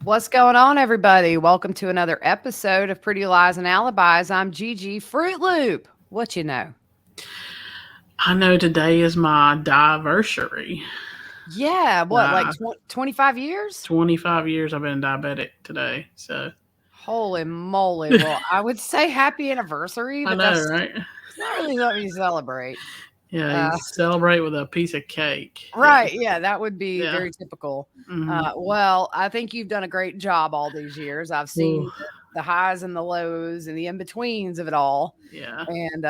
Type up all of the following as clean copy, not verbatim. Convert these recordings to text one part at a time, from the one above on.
What's going on, everybody? Welcome to another episode of Pretty Lies and Alibis. I'm Gigi Fruit Loop. What you know? I know today is my diversary. Yeah, what, like Uh, 25 years? 25 years I've been diabetic today. So Holy moly. Well, I would say happy anniversary, I but know, that's right? it's not really something you celebrate. Yeah, you Uh, celebrate with a piece of cake. Yeah, right. Yeah, that would be yeah. very typical. Hmm. Well, I think you've done a great job all these years. I've Ooh, seen the highs and the lows and the in betweens of it all. yeah, And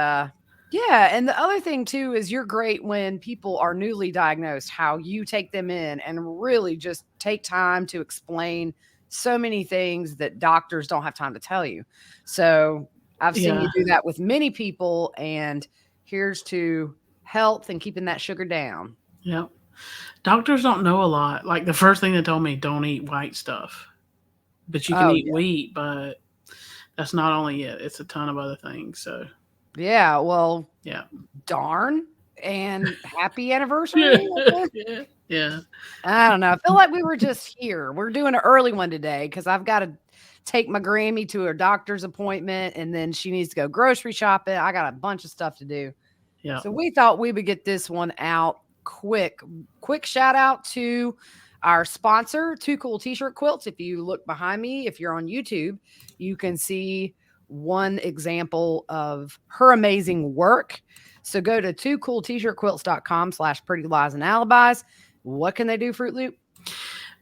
yeah, and the other thing too is you're great when people are newly diagnosed, how you take them in and really just take time to explain so many things that doctors don't have time to tell you. So I've seen you yeah, do that with many people, and here's to health and keeping that sugar down. yeah. Doctors don't know a lot. Like the first thing they told me, don't eat white stuff, but you can Oh eat yeah. wheat. But that's not only it; it's a ton of other things. So Yeah, well, yeah, darn. And happy yeah, anniversary. yeah, yeah, I don't know. I feel like we were just here. We're doing an early one today because I've got to take my Grammy to her doctor's appointment and then she needs to go grocery shopping. I got a bunch of stuff to do. yeah. So we thought we would get this one out quick. Quick shout out to our sponsor, Two Cool T-shirt quilts. If you look behind me, if you're on YouTube, you can see one example of her amazing work. So go to twocooltshirtquilts.com/pretty lies and alibis. What can they do, Fruit Loop?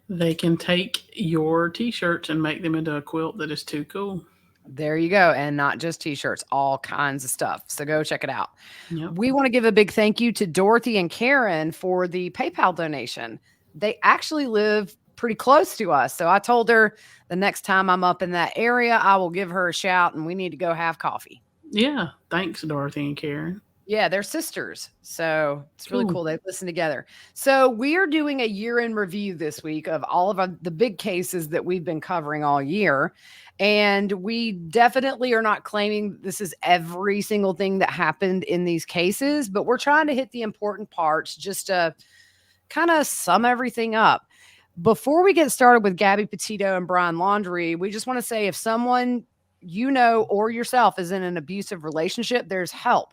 They can take your t-shirts and make them into a quilt that is too cool. There you go. And not just t-shirts, all kinds of stuff. So go check it out. Yep. We want to give a big thank you to Dorothy and Karen for the PayPal donation. They actually live pretty close to us. So I told her the next time I'm up in that area, I will give her a shout and we need to go have coffee. Yeah. Thanks, Dorothy and Karen. Yeah, they're sisters. So it's really Cool. cool. They listen together. So we are doing a year in review this week of all of the big cases that we've been covering all year. And we definitely are not claiming this is every single thing that happened in these cases, but we're trying to hit the important parts just to kind of sum everything up. Before we get started with Gabby Petito and Brian Laundrie, we just want to say if someone you know or yourself is in an abusive relationship, there's help.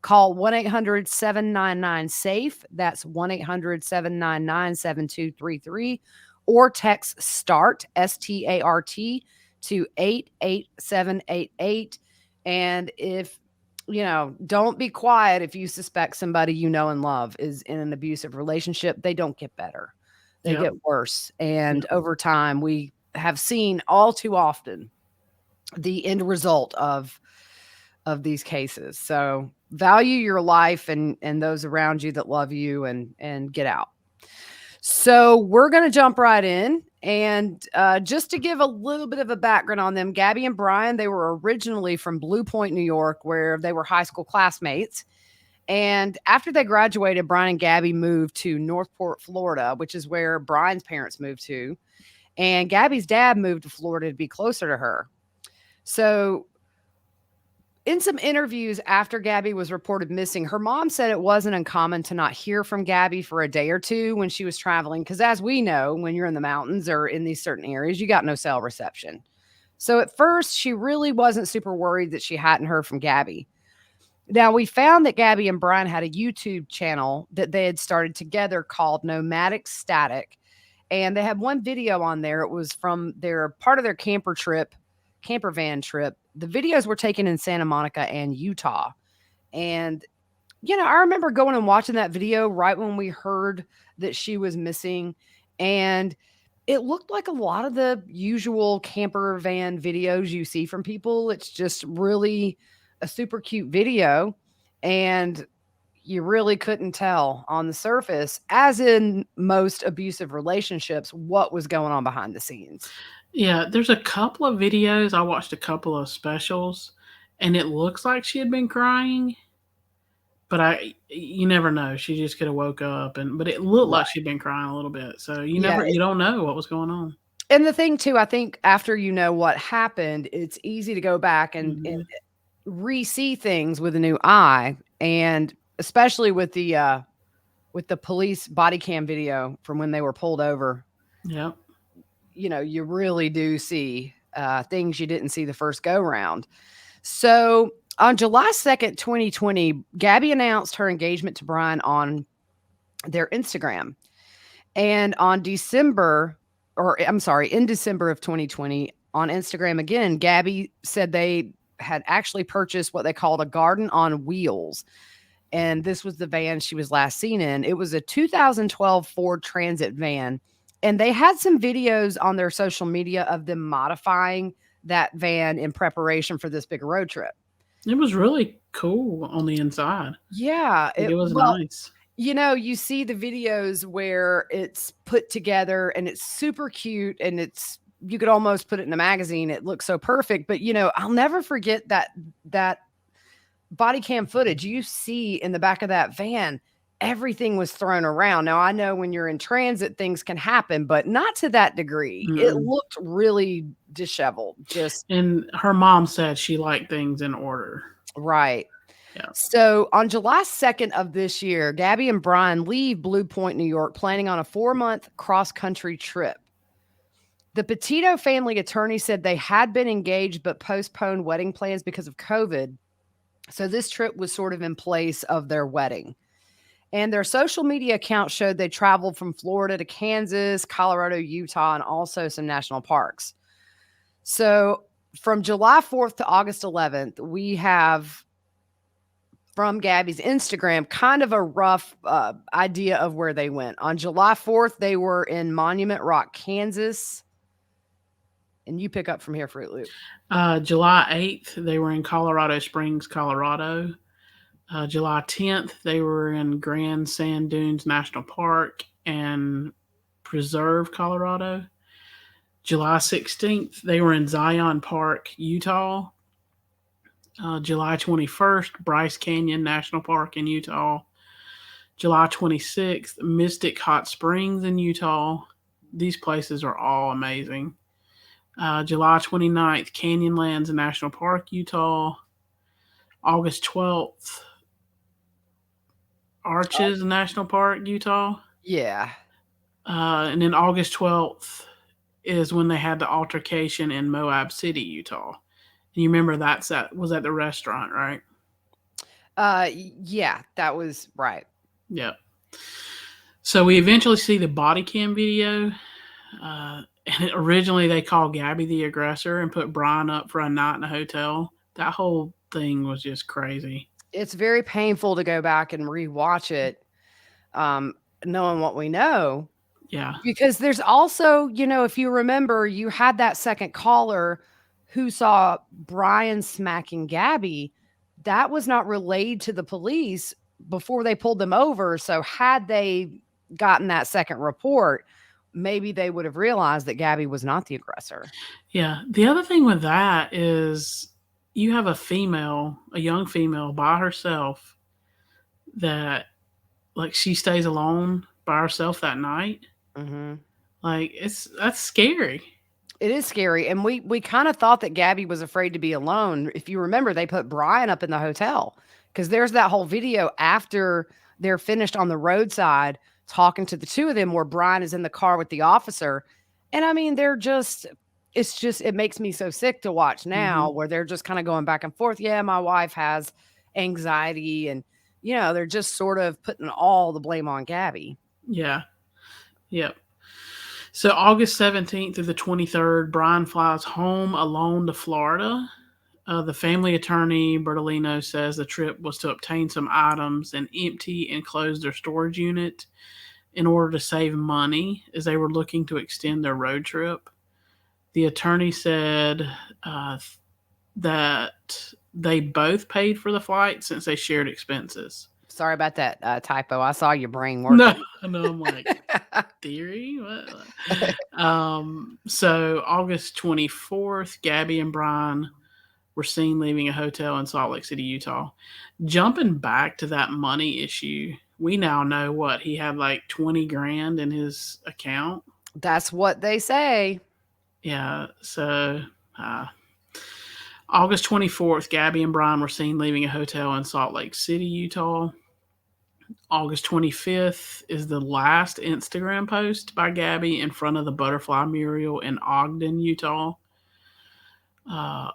Call 1-800-799-SAFE. That's 1-800-799-7233. Or text START, START, to 88788. And if, don't be quiet if you suspect somebody you know and love is in an abusive relationship. They don't get better, they Yep. get worse. And Yep. over time, we have seen all too often the end result of these cases. So value your life and those around you that love you and get out. So we're going to jump right in. And just to give a little bit of a background on them, Gabby and Brian, they were originally from Blue Point, New York, where they were high school classmates. And after they graduated, Brian and Gabby moved to Northport, Florida, which is where Brian's parents moved to. And Gabby's dad moved to Florida to be closer to her. So in some interviews after Gabby was reported missing, her mom said it wasn't uncommon to not hear from Gabby for a day or two when she was traveling. Because as we know, when you're in the mountains or in these certain areas, you got no cell reception. So at first, she really wasn't super worried that she hadn't heard from Gabby. Now, we found that Gabby and Brian had a YouTube channel that they had started together called Nomadic Static. And they had one video on there. It was from their part of their camper van trip. The videos were taken in Santa Monica and Utah. And, I remember going and watching that video right when we heard that she was missing. And it looked like a lot of the usual camper van videos you see from people. It's just really a super cute video. And you really couldn't tell on the surface, as in most abusive relationships, what was going on behind the scenes. Yeah. There's a couple of videos. I watched a couple of specials, and it looks like she had been crying, but you never know. She just could have woke up, but it looked like Right. she'd been crying a little bit. So Yeah. you don't know what was going on. And the thing too, I think after you know what happened, it's easy to go back and Hmm. re-see things with a new eye. And especially with the police body cam video from when they were pulled over. Yep. you really do see things you didn't see the first go round. So on July 2nd, 2020, Gabby announced her engagement to Brian on their Instagram. And on December, or I'm sorry, in December of 2020, on Instagram again, Gabby said they had actually purchased what they called a garden on wheels. And this was the van she was last seen in. It was a 2012 Ford Transit van. And they had some videos on their social media of them modifying that van in preparation for this big road trip. It was really cool on the inside. Yeah, Like, it was well, nice. you see the videos where it's put together and it's super cute and you could almost put it in a magazine. It looks so perfect, but I'll never forget that body cam footage you see in the back of that van. Everything was thrown around. Now I know when you're in transit things can happen, but not to that degree. It Mm-mm. looked really disheveled, just And her mom said she liked things in order. right. Yeah. So on July 2nd of this year, Gabby and Brian leave Blue Point, New York, planning on a 4-month cross-country trip. The Petito family attorney said they had been engaged but postponed wedding plans because of COVID. So this trip was sort of in place of their wedding. And their social media account showed they traveled from Florida to Kansas, Colorado, Utah, and also some national parks. So from July 4th to August 11th, we have from Gabby's Instagram kind of a rough idea of where they went. On July 4th, they were in Monument Rock, Kansas. And you pick up from here, Fruit Loop. July 8th, they were in Colorado Springs, Colorado. July 10th, they were in Grand Sand Dunes National Park and Preserve, Colorado. July 16th, they were in Zion Park, Utah. July 21st, Bryce Canyon National Park in Utah. July 26th, Mystic Hot Springs in Utah. These places are all amazing. July 29th, Canyonlands National Park, Utah. August 12th, Arches National Park, Utah. Yeah. And then August 12th is when they had the altercation in Moab City, Utah. And you remember was at the restaurant, right? Yeah, that was right. Yep. So we eventually see the body cam video. And originally they called Gabby the aggressor and put Brian up for a night in a hotel. That whole thing was just crazy. It's very painful to go back and rewatch it, knowing what we know. Yeah. Because there's also, if you remember, you had that second caller who saw Brian smacking Gabby. That was not relayed to the police before they pulled them over. So had they gotten that second report, maybe they would have realized that Gabby was not the aggressor. Yeah. The other thing with that is you have a young female by herself that, like, she stays alone by herself that night. Mm-hmm. Like, that's scary. It is scary. And we kind of thought that Gabby was afraid to be alone. If you remember, they put Brian up in the hotel because there's that whole video after they're finished on the roadside talking to the two of them where Brian is in the car with the officer. And I mean, it makes me so sick to watch now where they're just kind of going back and forth. Yeah, my wife has anxiety and, they're just sort of putting all the blame on Gabby. Yeah. Yep. So August 17th through the 23rd, Brian flies home alone to Florida. The family attorney, Bertolino, says the trip was to obtain some items and empty and close their storage unit in order to save money as they were looking to extend their road trip. The attorney said that they both paid for the flight since they shared expenses. Sorry about that typo. I saw your brain working. No, I'm like, theory? What? So August 24th, Gabby and Brian were seen leaving a hotel in Salt Lake City, Utah. Jumping back to that money issue, we now know what he had like 20 grand in his account. That's what they say. Yeah. So August 24th, Gabby and Brian were seen leaving a hotel in Salt Lake City, Utah. August 25th is the last Instagram post by Gabby in front of the butterfly mural in Ogden, Utah. Uh,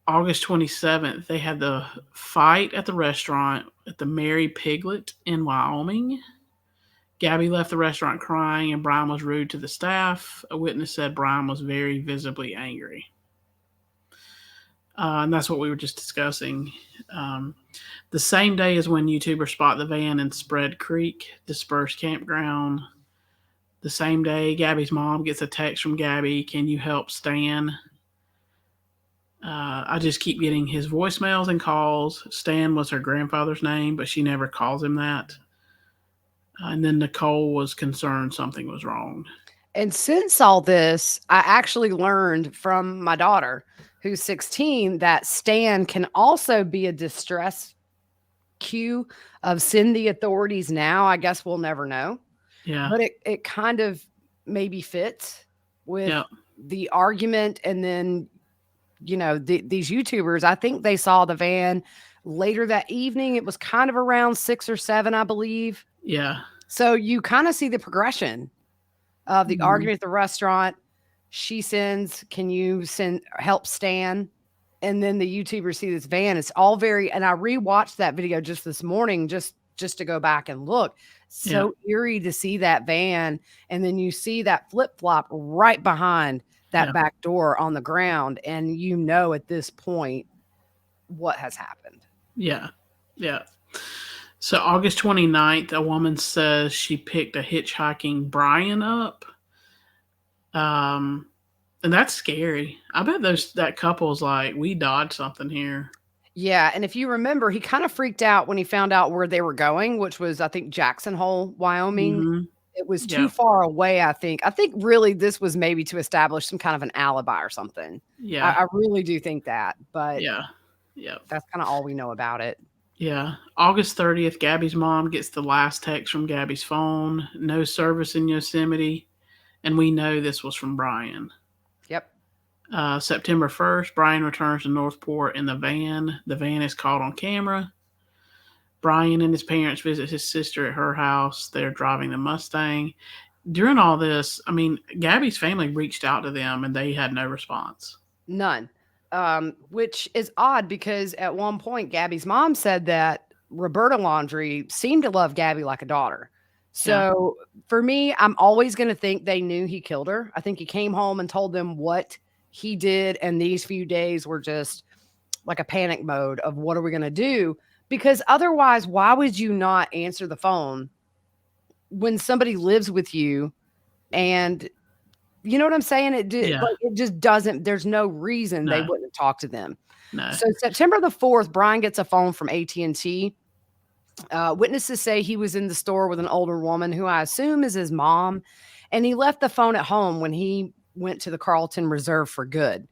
August 27th, they had the fight at the restaurant at the Mary Piglet in Wyoming. Gabby left the restaurant crying and Brian was rude to the staff. A witness said Brian was very visibly angry. And that's what we were just discussing. Um, the same day as when YouTubers spot the van in Spread Creek, dispersed campground. The same day, Gabby's mom gets a text from Gabby, "Can you help Stan?" I just keep getting his voicemails and calls. Stan was her grandfather's name, but she never calls him that. And then Nicole was concerned something was wrong. And since all this, I actually learned from my daughter, who's 16, that Stan can also be a distress cue of send the authorities now. I guess we'll never know. Yeah. But it kind of maybe fits with Yeah. the argument. And then, these YouTubers, I think they saw the van later that evening. It was kind of around 6 or 7, I believe. Yeah. So you kind of see the progression of the argument at the restaurant. She sends, "Can you help Stan?" And then the YouTubers see this van. It's all very, and I rewatched that video just this morning, just to go back and look. So eerie to see that van. And then you see that flip flop right behind that back door on the ground. And at this point what has happened. Yeah. Yeah. So August 29th, a woman says she picked a hitchhiking Brian up. And that's scary. I bet that couple's like, we dodged something here. Yeah, and if you remember, he kind of freaked out when he found out where they were going, which was, I think, Jackson Hole, Wyoming. Mm-hmm. It was too far away, I think. I think really this was maybe to establish some kind of an alibi or something. Yeah. I really do think that, but yeah, that's kind of all we know about it. Yeah. August 30th, Gabby's mom gets the last text from Gabby's phone. No service in Yosemite. And we know this was from Brian. Yep. September 1st, Brian returns to Northport in the van. The van is caught on camera. Brian and his parents visit his sister at her house. They're driving the Mustang. During all this, I mean, Gabby's family reached out to them and they had no response. None. Which is odd because at one point, Gabby's mom said that Roberta Laundrie seemed to love Gabby like a daughter. So for me, I'm always going to think they knew he killed her. I think he came home and told them what he did. And these few days were just like a panic mode of what are we going to do? Because otherwise, why would you not answer the phone when somebody lives with you? And you know what I'm saying? It just doesn't, there's no reason they wouldn't talk to them. No. So September the 4th, Brian gets a phone from AT&T. Witnesses say he was in the store with an older woman who I assume is his mom. And he left the phone at home when he went to the Carlton Reserve for good.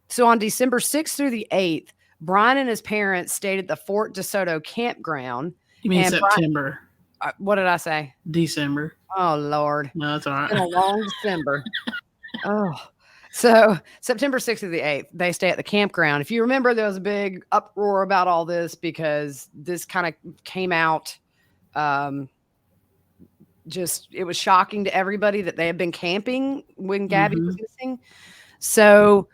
So on December 6th through the 8th, Brian and his parents stayed at the Fort DeSoto campground. You mean September? What did I say? December. Oh, Lord. No, that's all right. It's been a long December. So September 6th through the 8th, they stay at the campground. If you remember, there was a big uproar about all this because this kind of came out. It was shocking to everybody that they had been camping when Gabby was missing. So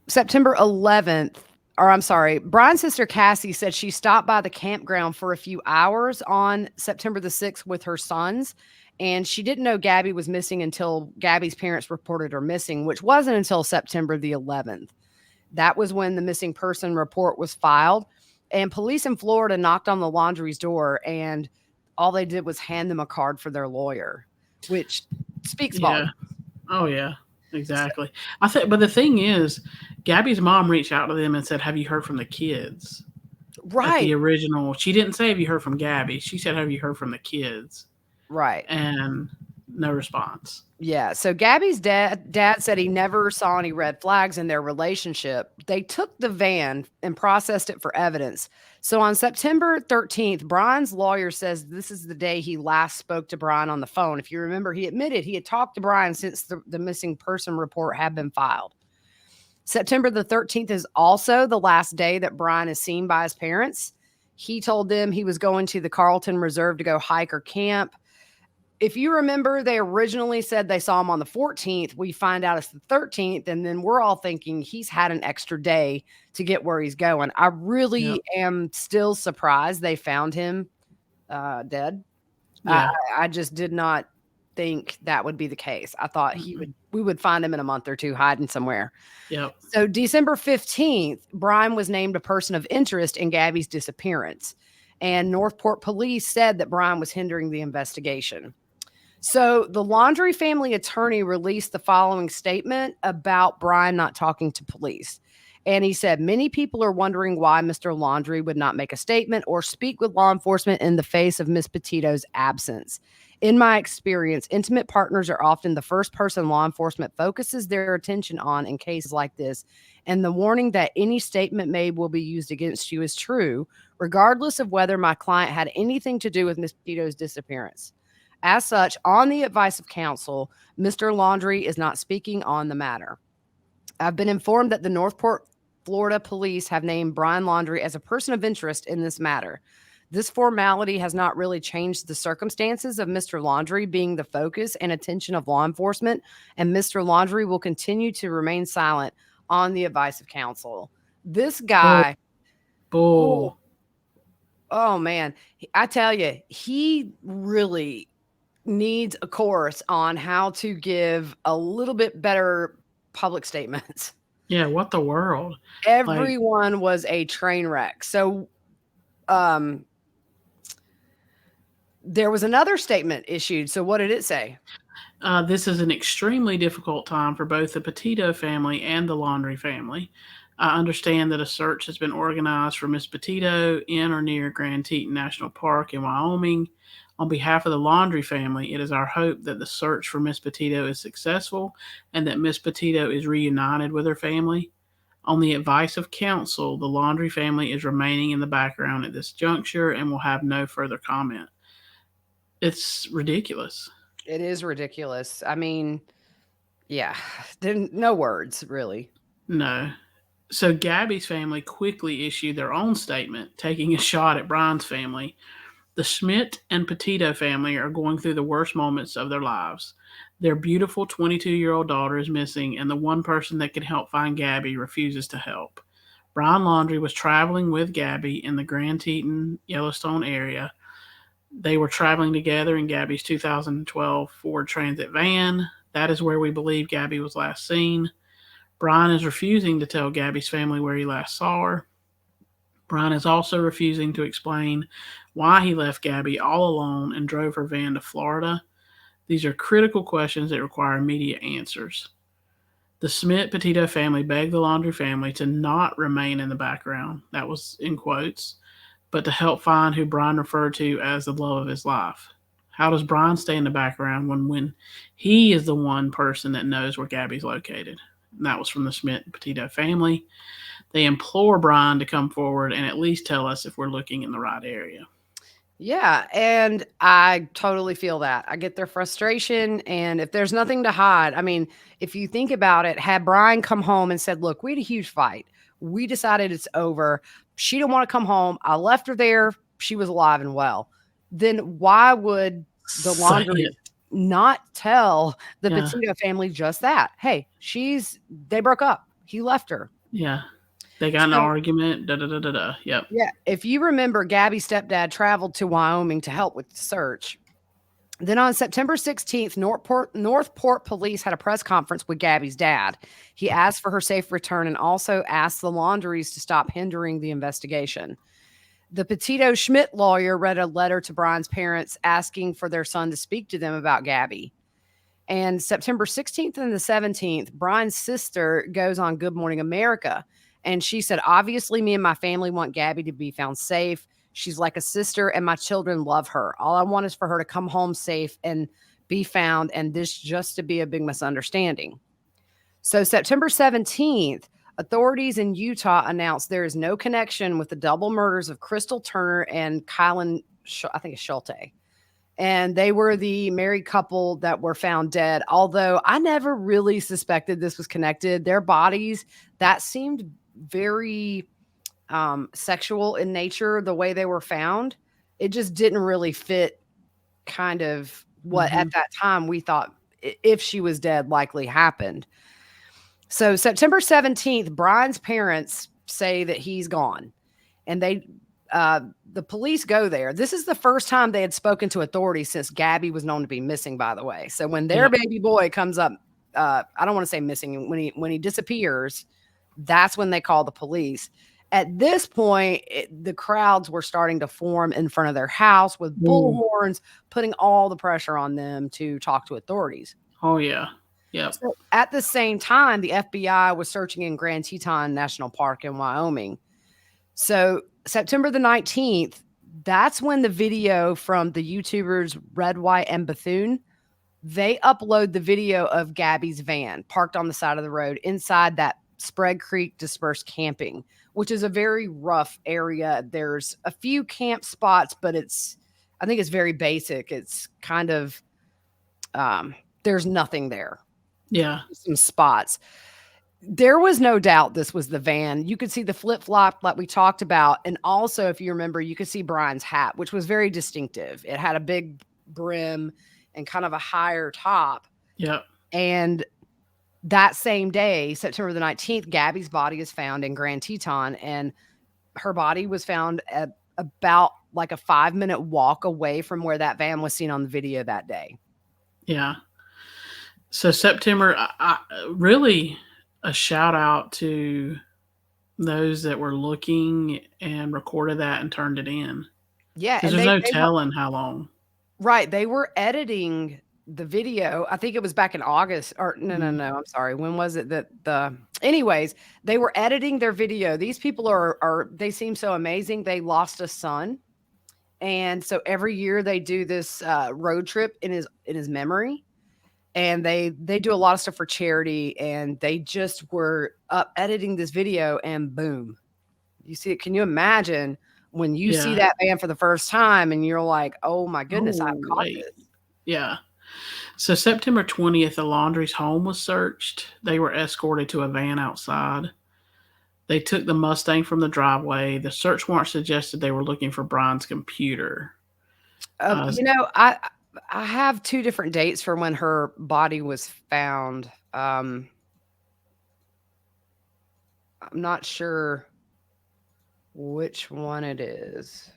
September 11th, Brian's sister Cassie said she stopped by the campground for a few hours on September the 6th with her sons. And she didn't know Gabby was missing until Gabby's parents reported her missing, which wasn't until September the 11th. That was when the missing person report was filed. And police in Florida knocked on the Laundrie's door, and all they did was hand them a card for their lawyer, which speaks volumes. Oh, yeah, exactly. But the thing is, Gabby's mom reached out to them and said, "Have you heard from the kids?" Right. At the original, she didn't say, "Have you heard from Gabby?" She said, "Have you heard from the kids?" Right. And no response. Yeah. So Gabby's dad said he never saw any red flags in their relationship. They took the van and processed it for evidence. So on September 13th, Brian's lawyer says this is the day he last spoke to Brian on the phone. If you remember, he admitted he had talked to Brian since the missing person report had been filed. September the 13th is also the last day that Brian is seen by his parents. He told them he was going to the Carlton Reserve to go hike or camp. If you remember, they originally said they saw him on the 14th. We find out it's the 13th, and then we're all thinking he's had an extra day to get where he's going. I Yep. really am still surprised they found him dead. I, Yeah. I just did not think that would be the case. I thought Mm-mm. we would find him in a month or two hiding somewhere. Yep. So December 15th, Brian was named a person of interest in Gabby's disappearance. And Northport police said that Brian was hindering the investigation. So the Laundrie family attorney released the following statement about Brian not talking to police. And he said, many people are wondering why Mr. Laundrie would not make a statement or speak with law enforcement in the face of Miss Petito's absence. In my experience, intimate partners are often the first person law enforcement focuses their attention on in cases like this. And the warning that any statement made will be used against you is true, regardless of whether my client had anything to do with Miss Petito's disappearance. As such, on the advice of counsel, Mr. Laundrie is not speaking on the matter. I've been informed that the Northport, Florida police have named Brian Laundrie as a person of interest in this matter. This formality has not really changed the circumstances of Mr. Laundrie being the focus and attention of law enforcement, and Mr. Laundrie will continue to remain silent on the advice of counsel. This Bull. guy, oh, Bull. oh man, I tell you, he really needs a course on how to give a little bit better public statements. Yeah. What the world? Like, Everyone was a train wreck. So, um, there was another statement issued. So, what did it say? This is an extremely difficult time for both the Petito family and the Laundrie family. I understand that a search has been organized for Miss Petito in or near Grand Teton National Park in Wyoming. On behalf of the Laundrie family, it is our hope that the search for Miss Petito is successful and that Miss Petito is reunited with her family. On the advice of counsel, the Laundrie family is remaining in the background at this juncture and will have no further comment. It's ridiculous. It is ridiculous. I mean, yeah, there no words really. No. So Gabby's family quickly issued their own statement, taking a shot at Brian's family. The Schmidt and Petito family are going through the worst moments of their lives. Their beautiful 22-year-old daughter is missing, and the one person that can help find Gabby refuses to help. Brian Laundrie was traveling with Gabby in the Grand Teton, Yellowstone area. They were traveling together in Gabby's 2012 Ford Transit van. That is where we believe Gabby was last seen. Brian is refusing to tell Gabby's family where he last saw her. Brian is also refusing to explain why he left Gabby all alone and drove her van to Florida. These are critical questions that require immediate answers. The Smith Petito family begged the Laundrie family to not remain in the background, that was in quotes, but to help find who Brian referred to as the love of his life. How does Brian stay in the background when he is the one person that knows where Gabby's located? And that was from the Smith Petito family. They implore Brian to come forward and at least tell us if we're looking in the right area. Yeah, and I totally feel that. I get their frustration, and if there's nothing to hide, I mean, if you think about it, had Brian come home and said, "Look, we had a huge fight. We decided it's over. She didn't want to come home. I left her there. She was alive and well." Then why would the Say Laundrie it. not tell the Yeah. Petito family just that? Hey, they broke up. He left her. Yeah. They got an So argument. Da da da da da. Yep. yeah, if you remember, Gabby's stepdad traveled to Wyoming to help with the search. Then on September 16th, Northport police had a press conference with Gabby's dad. He asked for her safe return and also asked the Laundries to stop hindering the investigation. The Petito Schmidt lawyer read a letter to Brian's parents asking for their son to speak to them about Gabby. And September 16th and the 17th, Brian's sister goes on Good Morning America. And she said, obviously, me and my family want Gabby to be found safe. She's like a sister, and my children love her. All I want is for her to come home safe and be found, and this just to be a big misunderstanding. So, September 17th, authorities in Utah announced there is no connection with the double murders of Crystal Turner and Kylan, I think it's Schulte. And they were the married couple that were found dead. Although I never really suspected this was connected. Their bodies, that seemed very sexual in nature, the way they were found, it just didn't really fit kind of what at Mhm. that time we thought if she was dead likely happened. So September 17th, Brian's parents say that he's gone and the police go there. This is the first time they had spoken to authorities since Gabby was known to be missing, by the way. So when their Yep. baby boy comes up, I don't want to say missing, when he disappears, that's when they call the police. At this point, the crowds were starting to form in front of their house with Ooh. bullhorns, putting all the pressure on them to talk to authorities. Oh, yeah. Yep. So at the same time, the FBI was searching in Grand Teton National Park in Wyoming. So September the 19th, that's when the video from the YouTubers Red, White, and Bethune, they upload the video of Gabby's van parked on the side of the road inside that Spread Creek dispersed camping, which is a very rough area. There's a few camp spots, but I think it's very basic. It's kind of, there's nothing there. Yeah. Some spots. There was no doubt this was the van. You could see the flip-flop like we talked about, and also, if you remember, you could see Brian's hat, which was very distinctive. It had a big brim and kind of a higher top, Yep. and that same day, September the 19th, Gabby's body is found in Grand Teton, and her body was found at about like a 5-minute walk away from where that van was seen on the video that day. Yeah. So September, I really a shout out to those that were looking and recorded that and turned it in, Yeah, because and there's no they were telling how long. right, they were editing the video. I think it was back in August or Mhm. no, I'm sorry. When was it that anyways, they were editing their video. These people are they seem so amazing. They lost a son. And so every year they do this road trip in his memory. And they do a lot of stuff for charity, and they just were up editing this video and boom. You see it. Can you imagine when you see Yeah. that man for the first time and you're like, "Oh my goodness, I've Oh, caught wait. this." Yeah. So September 20th, the Laundrie's home was searched. They were escorted to a van outside. They took the Mustang from the driveway. The search warrant suggested they were looking for Brian's computer. Uh, You know, I have 2 different dates for when her body was found. I'm not sure which one it is.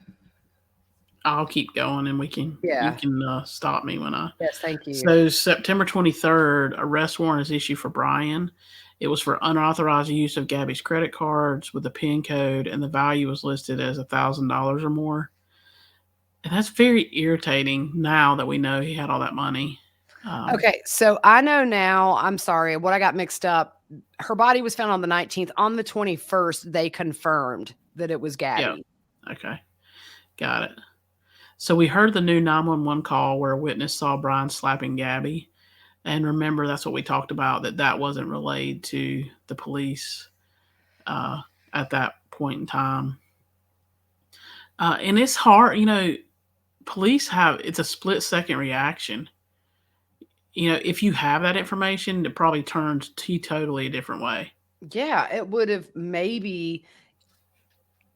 I'll keep going, and you Yeah. can stop me when I. Yes, thank you. So September 23rd, arrest warrant is issued for Brian. It was for unauthorized use of Gabby's credit cards with a PIN code, and the value was listed as $1,000 or more. And that's very irritating now that we know he had all that money. Okay, so I know now, I'm sorry, what I got mixed up, her body was found on the 19th. On the 21st, they confirmed that it was Yeah. Gabby. Okay. Got it. So we heard the new 911 call where a witness saw Brian slapping Gabby. And remember, that's what we talked about, that wasn't relayed to the police uh, at that point in time. And it's hard, police it's a split second reaction. If you have that information, it probably turns totally a different way. Yeah, it would have maybe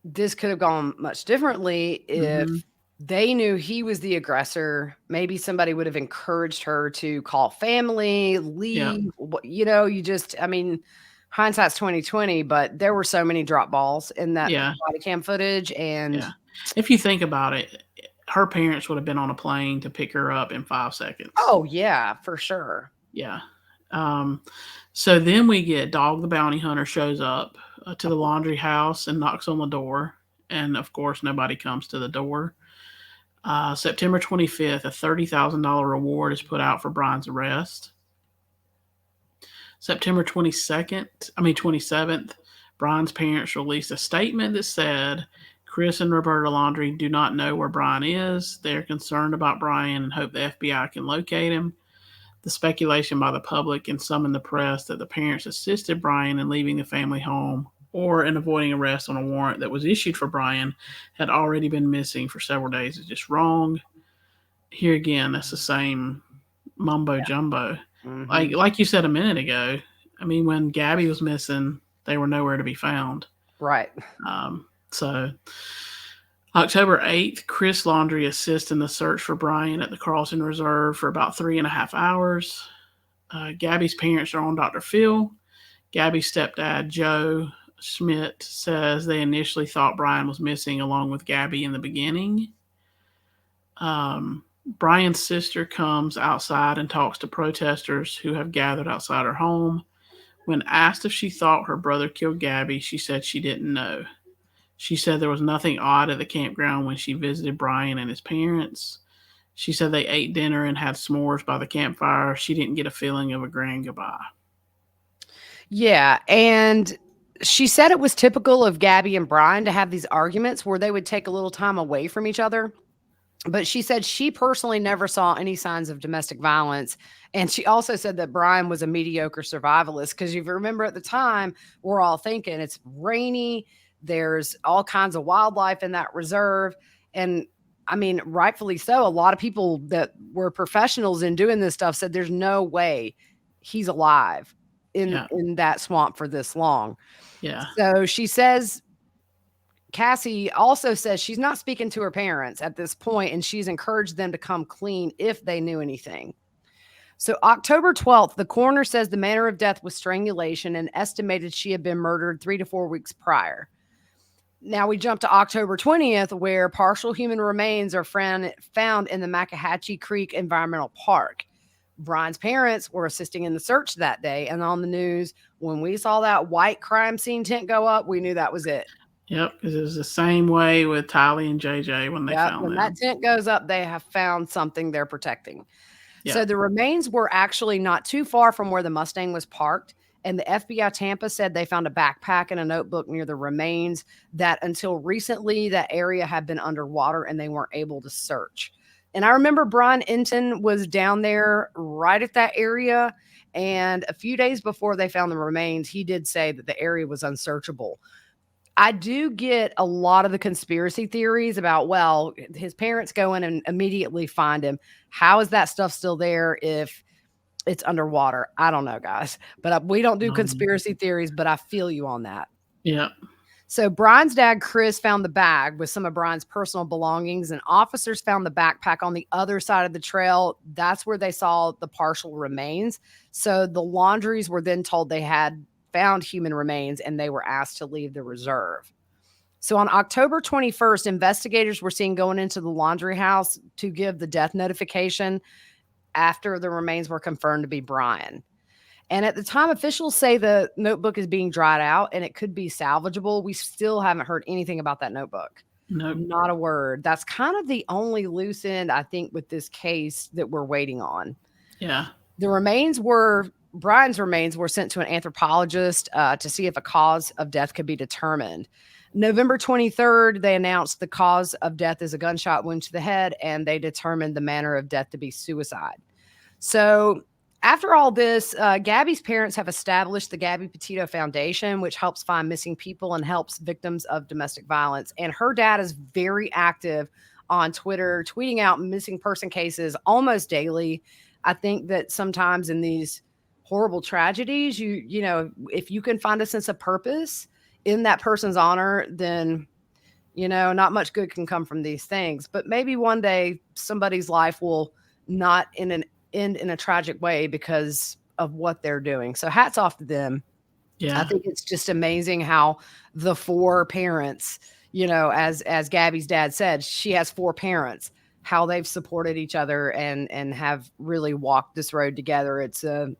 this could have gone much differently if Mhm. they knew he was the aggressor. Maybe somebody would have encouraged her to call family, Yeah. leave. You just, I mean, hindsight's 2020, but there were so many drop balls in that Yeah. body cam footage, and Yeah. If you think about it, her parents would have been on a plane to pick her up in 5 seconds. oh yeah, for sure. Yeah. Um, so then we get Dog the Bounty Hunter shows up to the Laundrie house and knocks on the door. And of course, nobody comes to the door. September 25th, a $30,000 reward is put out for Brian's arrest. September 27th, Brian's parents released a statement that said, Chris and Roberta Laundrie do not know where Brian is. They're concerned about Brian and hope the FBI can locate him. The speculation by the public and some in the press that the parents assisted Brian in leaving the family home or in avoiding arrest on a warrant that was issued for Brian had already been missing for several days is just wrong. Here again, that's the same mumbo jumbo. Mhm. Like you said a minute ago, I mean, when Gabby was missing, they were nowhere to be found. Right. So October 8th, Chris Laundrie assists in the search for Brian at the Carlson Reserve for about 3.5 hours. Gabby's parents are on Dr. Phil. Gabby's stepdad, Joe Schmidt, says they initially thought Brian was missing along with Gabby in the beginning. Brian's sister comes outside and talks to protesters who have gathered outside her home. When asked if she thought her brother killed Gabby, she said she didn't know. She said there was nothing odd at the campground when she visited Brian and his parents. She said they ate dinner and had s'mores by the campfire. She didn't get a feeling of a grand goodbye. Yeah, and she said it was typical of Gabby and Brian to have these arguments where they would take a little time away from each other. But she said she personally never saw any signs of domestic violence. And she also said that Brian was a mediocre survivalist. Because you remember at the time, we're all thinking it's rainy. There's all kinds of wildlife in that reserve. And I mean, rightfully so. A lot of people that were professionals in doing this stuff said there's no way he's alive in that swamp for this long. Yeah. So she says, Cassie also says she's not speaking to her parents at this point, and she's encouraged them to come clean if they knew anything. So October 12th, the coroner says the manner of death was strangulation and estimated she had been murdered 3 to 4 weeks prior. Now we jump to October 20th, where partial human remains are found in the Macahachie Creek Environmental Park. Brian's parents were assisting in the search that day, and on the news, when we saw that white crime scene tent go up, we knew that was it. Yep, because it was the same way with Tylee and JJ when they found them. When that tent goes up, they have found something they're protecting. Yep. So the remains were actually not too far from where the Mustang was parked, and the FBI Tampa said they found a backpack and a notebook near the remains that until recently that area had been underwater and they weren't able to search. And I remember Brian Enton was down there right at that area, and a few days before they found the remains, he did say that the area was unsearchable. I do get a lot of the conspiracy theories about, well, his parents go in and immediately find him. How is that stuff still there if it's underwater? I don't know, guys. But we don't do conspiracy theories, but I feel you on that. Yeah. So Brian's dad, Chris, found the bag with some of Brian's personal belongings, and officers found the backpack on the other side of the trail. That's where they saw the partial remains. So the Laundries were then told they had found human remains, and they were asked to leave the reserve. So on October 21st, investigators were seen going into the Laundrie house to give the death notification after the remains were confirmed to be Brian. And at the time, officials say the notebook is being dried out and it could be salvageable. We still haven't heard anything about that notebook. No, not a word. That's kind of the only loose end, I think, with this case that we're waiting on. Yeah. Brian's remains were sent to an anthropologist to see if a cause of death could be determined. November 23rd, they announced the cause of death is a gunshot wound to the head, and they determined the manner of death to be suicide. So after all this, Gabby's parents have established the Gabby Petito Foundation, which helps find missing people and helps victims of domestic violence. And her dad is very active on Twitter, tweeting out missing person cases almost daily. I think that sometimes in these horrible tragedies, you know, if you can find a sense of purpose in that person's honor, then, you know, not much good can come from these things. But maybe one day somebody's life will not end in a tragic way because of what they're doing. So hats off to them. Yeah. I think it's just amazing how the 4 parents, you know, as Gabby's dad said, she has 4 parents, how they've supported each other and have really walked this road together. It's an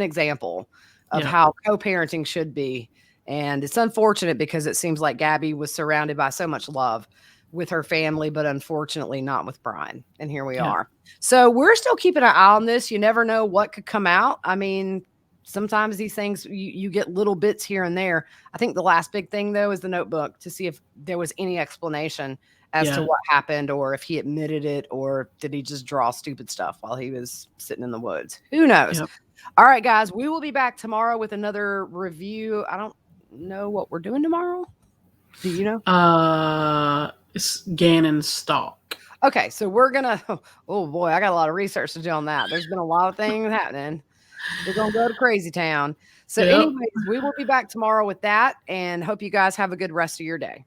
example of how co-parenting should be. And it's unfortunate because it seems like Gabby was surrounded by so much love with her family, but unfortunately not with Brian. And here we are. So we're still keeping an eye on this. You never know what could come out. I mean, sometimes these things, you get little bits here and there. I think the last big thing, though, is the notebook to see if there was any explanation as to what happened, or if he admitted it, or did he just draw stupid stuff while he was sitting in the woods? Who knows? Yep. All right, guys, we will be back tomorrow with another review. I don't know what we're doing tomorrow. Do you know? It's Gannon Stalk. Okay, so we're gonna. Oh boy, I got a lot of research to do on that. There's been a lot of things happening. We're gonna go to Crazy Town. So, Yep. anyways, we will be back tomorrow with that, and hope you guys have a good rest of your day.